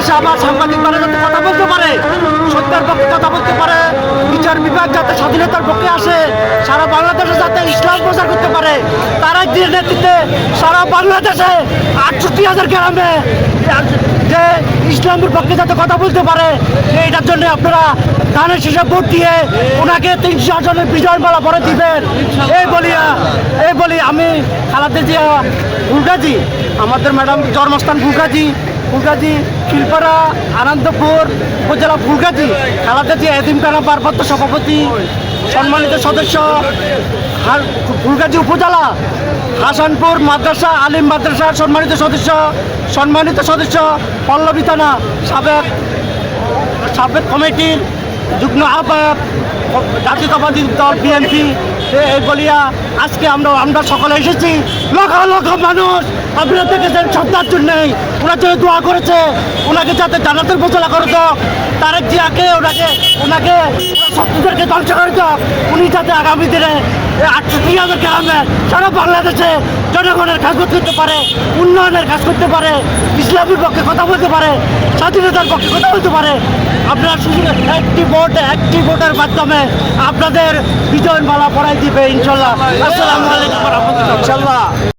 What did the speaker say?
বাংলাদেশে আবার সাংবাদিকরা যাতে কথা বলতে পারে, সত্যের পক্ষে কথা বলতে পারে, বিচার বিভাগ যাতে স্বাধীনতার পক্ষে আসে, সারা বাংলাদেশে যাতে ইসলাম প্রচার করতে পারে, তারাই দিয়ে নেতৃত্বে সারা বাংলাদেশে 68,000 গ্রামে যে ইসলামের পক্ষে যাতে কথা বলতে পারে, এইটার জন্য আপনারা ধানের শীষে ভোট দিয়ে ওনাকে 300 আসনের বিজয় মালা পরে দিবেন। এই বলি আমি খালাদা জিয়া ফুলগাজী, আমাদের ম্যাডাম জন্মস্থান ফুলগাজী শিলপাড়া আনন্দপুর উপজেলা ফুলগাজী, খালাদা জিয়া এতিমখানা ভারপ্রাপ্ত সভাপতি, সম্মানিত সদস্য ফুলগাজী উপজেলা হাসানপুর মাদ্রাসা আলিম মাদ্রাসার সম্মানিত সদস্য পল্লবী থানা সাবেক কমিটির যুগ্ম আহ্বায়ক জাতীয়তাবাদী দল বিএনপি। এই বলিয়া আজকে আমরা সকলে এসেছি। লক্ষ লক্ষ মানুষ আপনারা দেখেছেন সন্তার জন্যেই ওনার জন্য দোয়া করেছে, ওনাকে যাতে জান্নাতের ফয়সালা করে দাও, তারেক জিয়াকে ওনাকে শত্রুদেরকে ধ্বংস করে দাও, উনি যাতে আগামী দিনে 68,000 গ্রামে সারা বাংলাদেশে জনগণের কাজ করতে পারে, উন্নয়নের কাজ করতে পারে, ইসলামের পক্ষে কথা বলতে পারে, স্বাধীনতার পক্ষে কথা বলতে পারে। আপনারা শুধু একটি ভোটের মাধ্যমে আপনাদের বিজয় মালা পরাই দিবে ইনশাল্লাহ। আসসালামু আলাইকুম ওয়া রাহমাতুল্লাহ। ইনশাল্লাহ।